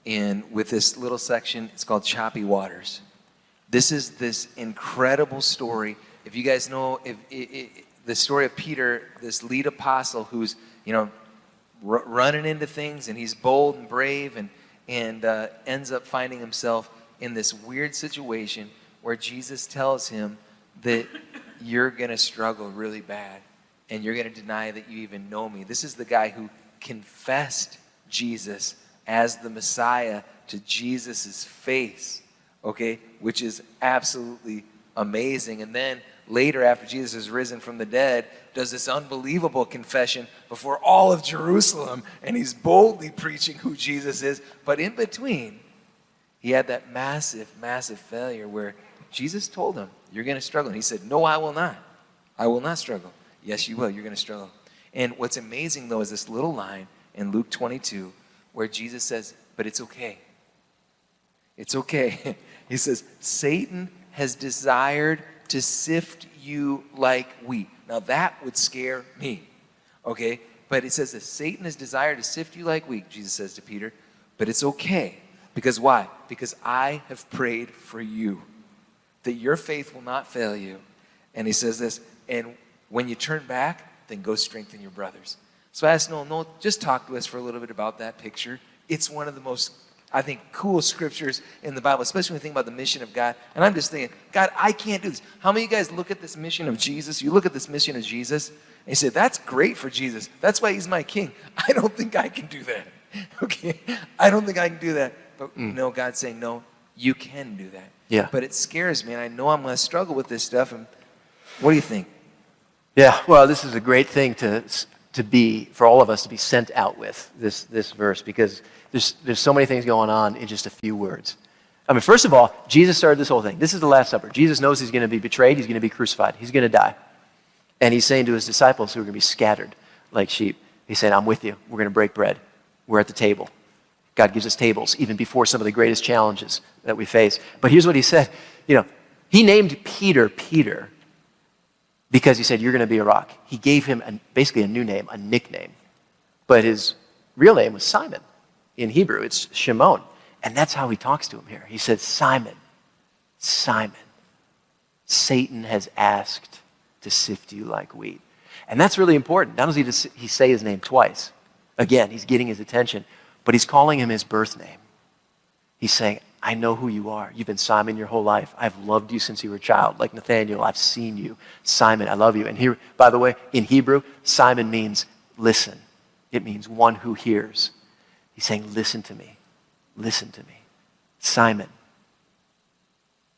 and with this little section, it's called Choppy Waters. This is this incredible story. If you guys know the story of Peter, this lead apostle who's, running into things, and he's bold and brave, and ends up finding himself in this weird situation where Jesus tells him that you're going to struggle really bad, and you're going to deny that you even know me. This is the guy who confessed Jesus as the Messiah to Jesus' face, okay, which is absolutely amazing. And then later, after Jesus is risen from the dead, does this unbelievable confession before all of Jerusalem, and he's boldly preaching who Jesus is. But in between, he had that massive, massive failure where Jesus told him, you're going to struggle. And he said, no, I will not. I will not struggle. Yes, you will. You're going to struggle. And what's amazing, though, is this little line in Luke 22 where Jesus says, but it's okay. It's okay. He says, Satan has desired to sift you like wheat. Now that would scare me, okay? But it says that Satan has desired to sift you like wheat, Jesus says to Peter, but it's okay. Because why? Because I have prayed for you, that your faith will not fail you. And he says this, and when you turn back, then go strengthen your brothers. So I asked Noel, just talk to us for a little bit about that picture. It's one of the most, I think, cool scriptures in the Bible, especially when you think about the mission of God. And I'm just thinking, God, I can't do this. How many of you guys look at this mission of Jesus? You look at this mission of Jesus, and you say, that's great for Jesus. That's why he's my king. I don't think I can do that. Okay? I don't think I can do that. But no, God's saying, no, you can do that. Yeah. But it scares me, and I know I'm going to struggle with this stuff. And what do you think? Yeah, well, this is a great thing to be, for all of us to be sent out with, this verse, because there's so many things going on in just a few words. I mean, first of all, Jesus started this whole thing. This is the Last Supper. Jesus knows he's going to be betrayed. He's going to be crucified. He's going to die. And he's saying to his disciples who are going to be scattered like sheep, he's saying, I'm with you. We're going to break bread. We're at the table. God gives us tables even before some of the greatest challenges that we face. But here's what he said. He named Peter Peter because he said, you're going to be a rock. He gave him basically a new name, a nickname. But his real name was Simon. In Hebrew, it's Shimon. And that's how he talks to him here. He says, Simon, Simon, Satan has asked to sift you like wheat. And that's really important. Not only does he say his name twice. Again, he's getting his attention. But he's calling him his birth name. He's saying, I know who you are. You've been Simon your whole life. I've loved you since you were a child. Like Nathaniel, I've seen you. Simon, I love you. And here, by the way, in Hebrew, Simon means listen. It means one who hears. He's saying, listen to me. Listen to me. Simon,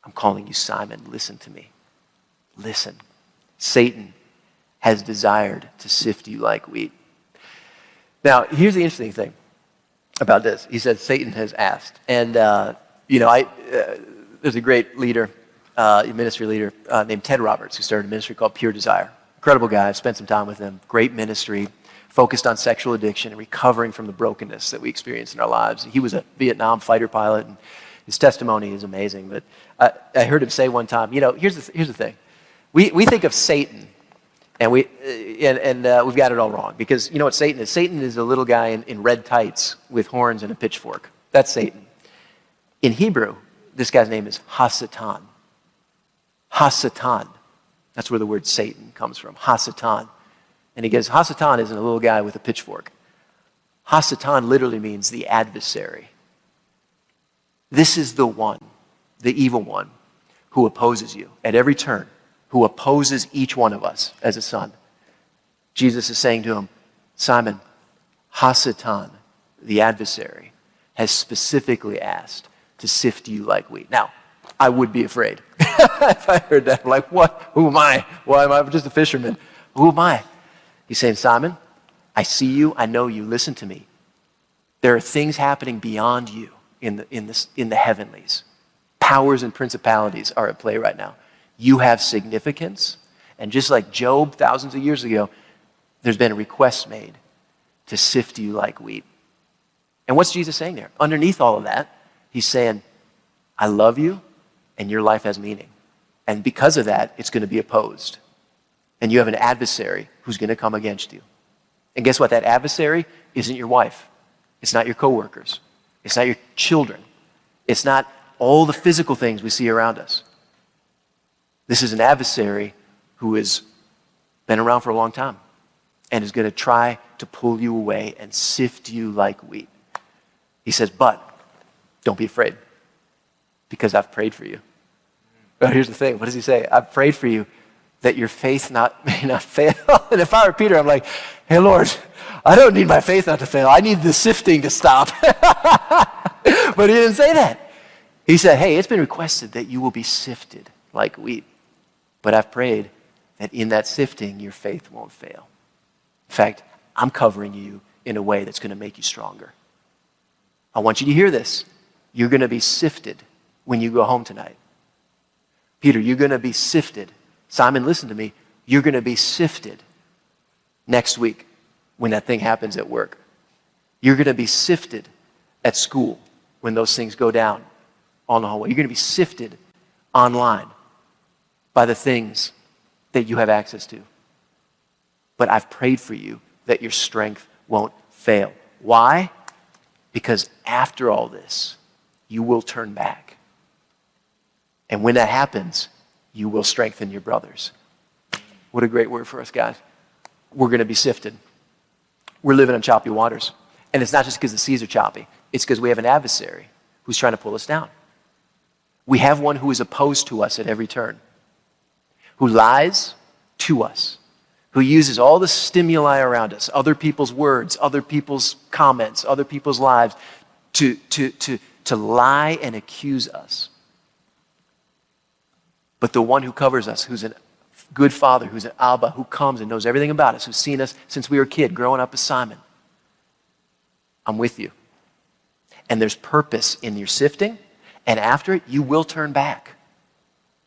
I'm calling you Simon. Listen to me. Listen. Satan has desired to sift you like wheat. Now, here's the interesting thing about this. He said Satan has asked. And, there's a great leader, ministry leader named Ted Roberts who started a ministry called Pure Desire. Incredible guy. I've spent some time with him. Great ministry. Focused on sexual addiction and recovering from the brokenness that we experience in our lives. He was a Vietnam fighter pilot, and his testimony is amazing. But I heard him say one time, here's the thing. We think of Satan, and we've got it all wrong. Because you know what Satan is? Satan is a little guy in red tights with horns and a pitchfork. That's Satan. In Hebrew, this guy's name is Hasatan. Hasatan. That's where the word Satan comes from. Hasatan. And he goes, Hasatan isn't a little guy with a pitchfork. Hasatan literally means the adversary. This is the one, the evil one, who opposes you at every turn, who opposes each one of us as a son. Jesus is saying to him, Simon, Hasatan, the adversary, has specifically asked to sift you like wheat. Now, I would be afraid. If I heard that, I'm like, what? Who am I? Why am I just a fisherman? Who am I? He's saying, Simon, I see you, I know you, listen to me. There are things happening beyond you in the heavenlies. Powers and principalities are at play right now. You have significance, and just like Job thousands of years ago, there's been a request made to sift you like wheat. And what's Jesus saying there? Underneath all of that, he's saying, I love you, and your life has meaning. And because of that, it's going to be opposed. And you have an adversary who's going to come against you. And guess what? That adversary isn't your wife. It's not your coworkers. It's not your children. It's not all the physical things we see around us. This is an adversary who has been around for a long time and is going to try to pull you away and sift you like wheat. He says, but don't be afraid because I've prayed for you. But here's the thing. What does he say? I've prayed for you that your faith may not fail. And if I were Peter, I'm like, hey, Lord, I don't need my faith not to fail. I need the sifting to stop. But he didn't say that. He said, hey, it's been requested that you will be sifted like wheat. But I've prayed that in that sifting, your faith won't fail. In fact, I'm covering you in a way that's going to make you stronger. I want you to hear this. You're going to be sifted when you go home tonight. Peter, you're going to be sifted. Simon, listen to me. You're going to be sifted next week when that thing happens at work. You're going to be sifted at school when those things go down on the hallway. You're going to be sifted online by the things that you have access to. But I've prayed for you that your strength won't fail. Why? Because after all this, you will turn back. And when that happens, you will strengthen your brothers. What a great word for us, guys. We're going to be sifted. We're living on choppy waters. And it's not just because the seas are choppy. It's because we have an adversary who's trying to pull us down. We have one who is opposed to us at every turn, who lies to us, who uses all the stimuli around us, other people's words, other people's comments, other people's lives, to lie and accuse us. But the one who covers us, who's a good father, who's an Abba, who comes and knows everything about us, who's seen us since we were a kid, growing up as Simon, I'm with you. And there's purpose in your sifting, and after it, you will turn back.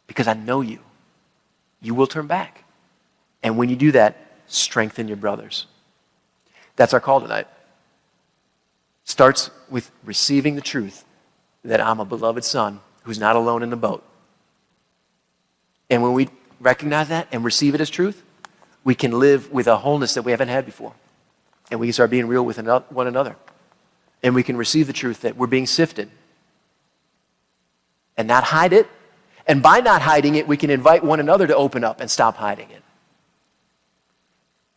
Because I know you. You will turn back. And when you do that, strengthen your brothers. That's our call tonight. Starts with receiving the truth that I'm a beloved son who's not alone in the boat. And when we recognize that and receive it as truth, we can live with a wholeness that we haven't had before. And we can start being real with one another. And we can receive the truth that we're being sifted and not hide it. And by not hiding it, we can invite one another to open up and stop hiding it.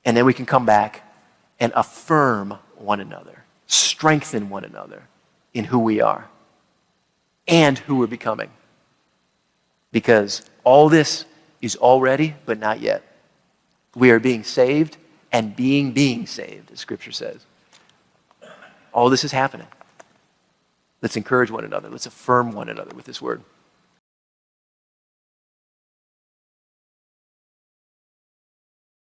And then we can come back and affirm one another, strengthen one another in who we are and who we're becoming. Because all this is already, but not yet. We are being saved and being saved, as Scripture says. All this is happening. Let's encourage one another. Let's affirm one another with this word.